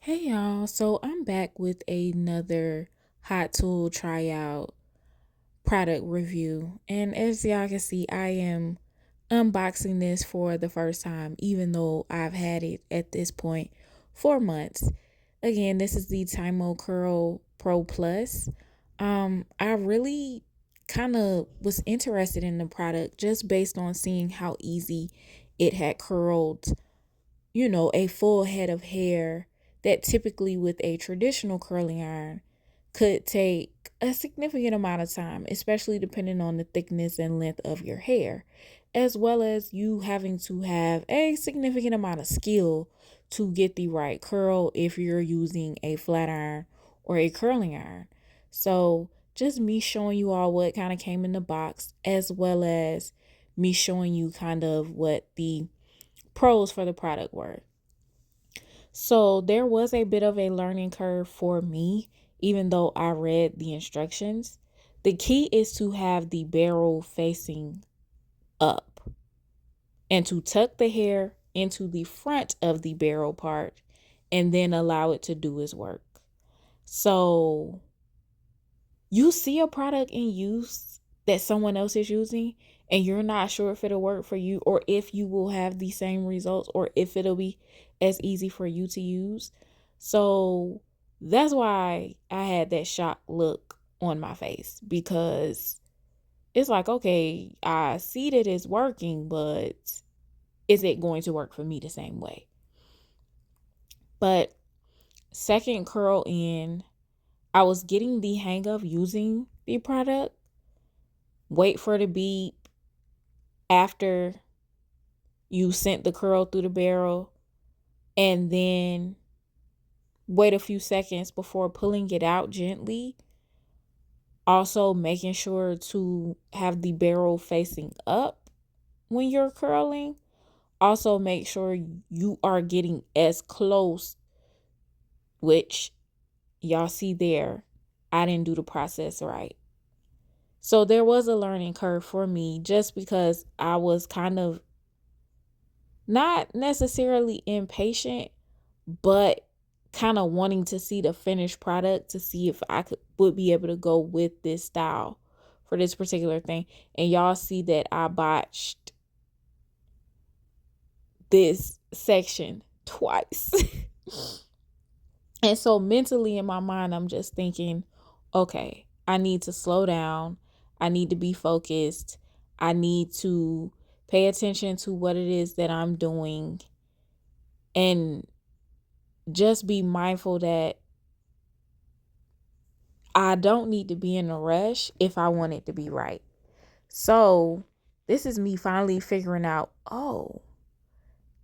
Hey y'all, so I'm back with another hot tool tryout product review. And as y'all can see, I am unboxing this for the first time, even though I've had it at this point 4 months. Again, this is the Tymo Curl Pro Plus. I really kind of was interested in the product just based on seeing how easy it had curled a full head of hair that typically with a traditional curling iron could take a significant amount of time, especially depending on the thickness and length of your hair, as well as you having to have a significant amount of skill to get the right curl if you're using a flat iron or a curling iron. So, just me showing you all what kind of came in the box, as well as me showing you kind of what the pros for the product were. So there was a bit of a learning curve for me, even though I read the instructions. The key is to have the barrel facing up and to tuck the hair into the front of the barrel part and then allow it to do its work. So you see a product in use that someone else is using and you're not sure if it'll work for you or if you will have the same results or if it'll be as easy for you to use. So that's why I had that shocked look on my face, because it's like, okay, I see that it's working, but is it going to work for me the same way? But second curl in, I was getting the hang of using the product. Wait for the beep after you sent the curl through the barrel, and then wait a few seconds before pulling it out gently. Also, making sure to have the barrel facing up when you're curling. Also, make sure you are getting as close, which y'all see there, I didn't do the process right. So there was a learning curve for me just because I was kind of not necessarily impatient, but kind of wanting to see the finished product to see if would be able to go with this style for this particular thing. And y'all see that I botched this section twice. And so mentally in my mind, I'm just thinking, okay, I need to slow down. I need to be focused. I need to pay attention to what it is that I'm doing and just be mindful that I don't need to be in a rush if I want it to be right. So this is me finally figuring out, oh,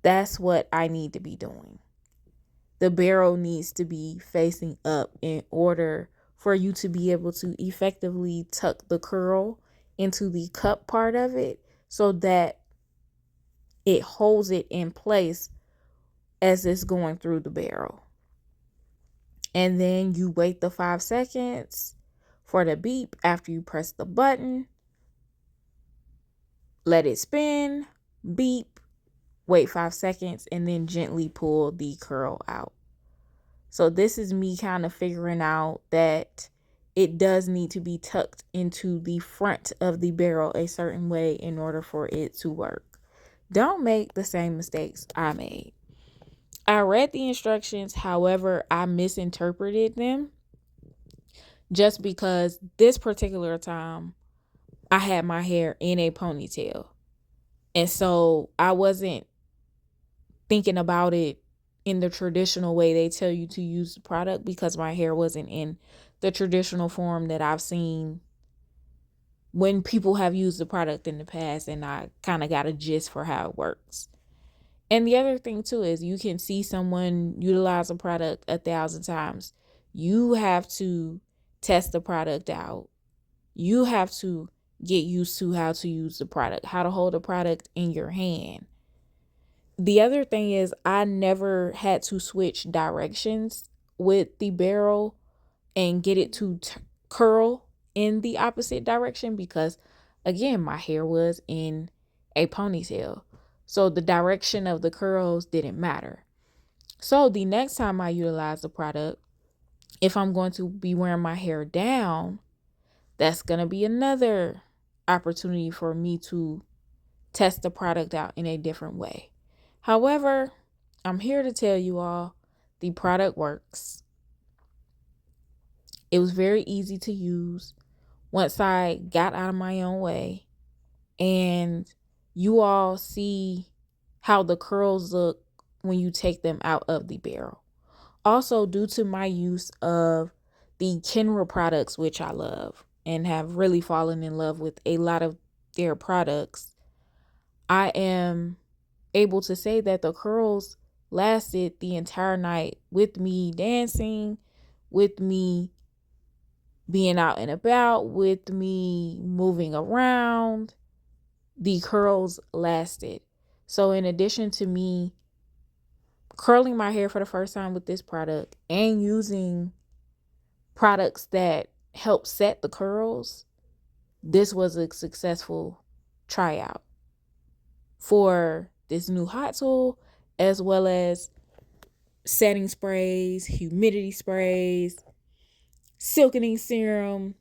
that's what I need to be doing. The barrel needs to be facing up in order for you to be able to effectively tuck the curl into the cup part of it so that it holds it in place as it's going through the barrel. And then you wait the 5 seconds for the beep after you press the button. Let it spin, beep, wait 5 seconds, and then gently pull the curl out. So this is me kind of figuring out that it does need to be tucked into the front of the barrel a certain way in order for it to work. Don't make the same mistakes I made. I read the instructions, however, I misinterpreted them just because this particular time I had my hair in a ponytail. And so I wasn't thinking about it in the traditional way they tell you to use the product, because my hair wasn't in the traditional form that I've seen when people have used the product in the past, and I kind of got a gist for how it works. And the other thing too is you can see someone utilize a product 1,000 times. You have to test the product out. You have to get used to how to use the product, how to hold the product in your hand. The other thing is I never had to switch directions with the barrel and get it to curl in the opposite direction because, again, my hair was in a ponytail. So the direction of the curls didn't matter. So the next time I utilize the product, if I'm going to be wearing my hair down, that's going to be another opportunity for me to test the product out in a different way. However, I'm here to tell you all the product works. It was very easy to use once I got out of my own way, and you all see how the curls look when you take them out of the barrel. Also, due to my use of the Kenra products, which I love and have really fallen in love with a lot of their products, I am able to say that the curls lasted the entire night with me dancing, with me being out and about, with me moving around. The curls lasted. So, in addition to me curling my hair for the first time with this product and using products that help set the curls, this was a successful tryout for this new hot tool, as well as setting sprays, humidity sprays, silkening serum.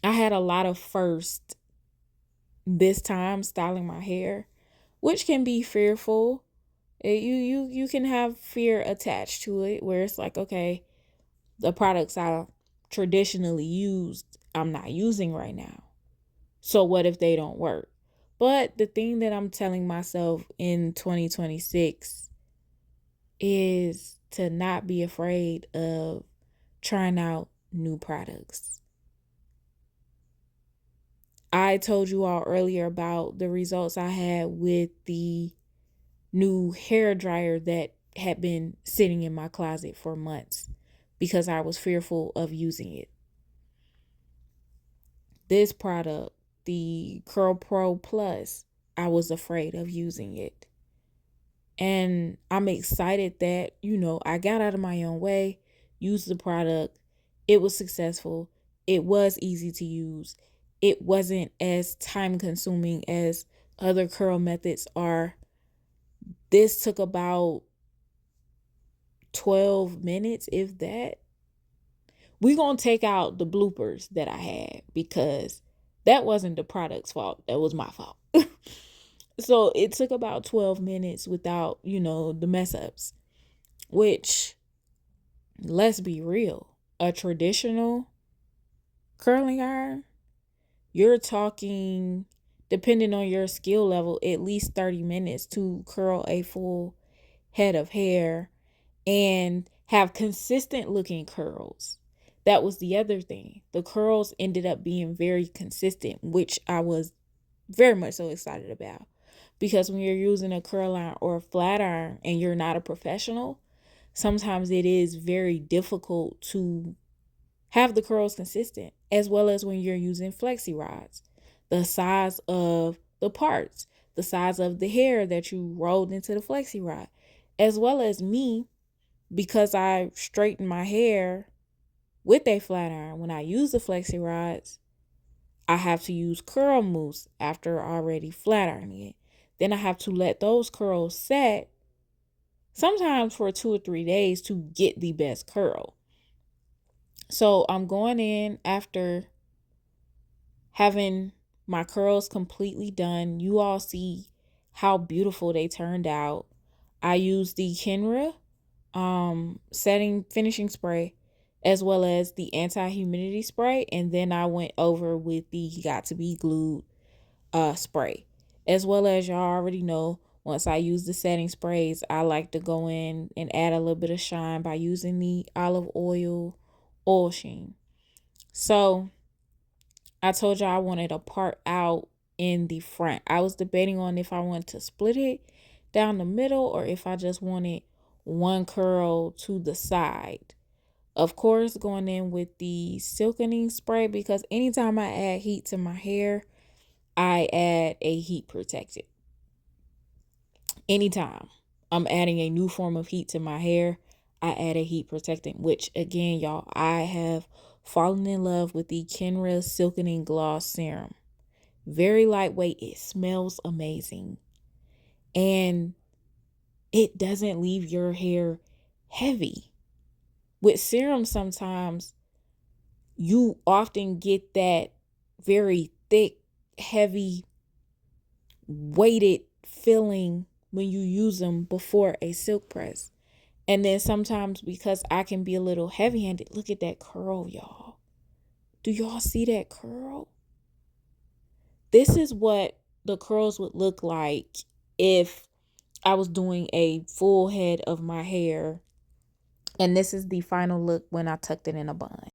I had a lot of first this time styling my hair, which can be fearful. You can have fear attached to it, where it's like, okay, the products I traditionally used, I'm not using right now. So what if they don't work? But the thing that I'm telling myself in 2026 is to not be afraid of trying out new products. I told you all earlier about the results I had with the new hair dryer that had been sitting in my closet for months because I was fearful of using it. This product, the Curl Pro Plus, I was afraid of using it. And I'm excited that, I got out of my own way, used the product. It was successful. It was easy to use. It wasn't as time consuming as other curl methods are. This took about 12 minutes, if that. We're going to take out the bloopers that I had because that wasn't the product's fault. That was my fault. So it took about 12 minutes without, the mess ups, which, let's be real, a traditional curling iron, you're talking, depending on your skill level, at least 30 minutes to curl a full head of hair and have consistent looking curls. That was the other thing. The curls ended up being very consistent, which I was very much so excited about. Because when you're using a curl iron or a flat iron and you're not a professional, sometimes it is very difficult to have the curls consistent, as well as when you're using flexi rods. The size of the parts, the size of the hair that you rolled into the flexi rod, as well as me, because I straighten my hair with a flat iron. When I use the flexi rods, I have to use curl mousse after already flat ironing it. Then I have to let those curls set, sometimes for 2 or 3 days, to get the best curl. So I'm going in after having my curls completely done. You all see how beautiful they turned out. I used the Kenra setting finishing spray, as well as the anti-humidity spray, and then I went over with the got to be glued spray. As well as y'all already know, once I use the setting sprays, I like to go in and add a little bit of shine by using the olive oil sheen. So I told y'all I wanted a part out in the front. I was debating on if I wanted to split it down the middle or if I just wanted one curl to the side. Of course, going in with the silkening spray, because anytime I add heat to my hair, I add a heat protectant. Anytime I'm adding a new form of heat to my hair, I add a heat protectant, which again, y'all, I have fallen in love with the Kenra Silkening Gloss Serum. Very lightweight. It smells amazing. And it doesn't leave your hair heavy. With serum, sometimes you often get that very thick, heavy, weighted feeling when you use them before a silk press. And then sometimes, because I can be a little heavy handed, look at that curl, y'all. Do y'all see that curl? This is what the curls would look like if I was doing a full head of my hair. And this is the final look when I tucked it in a bun.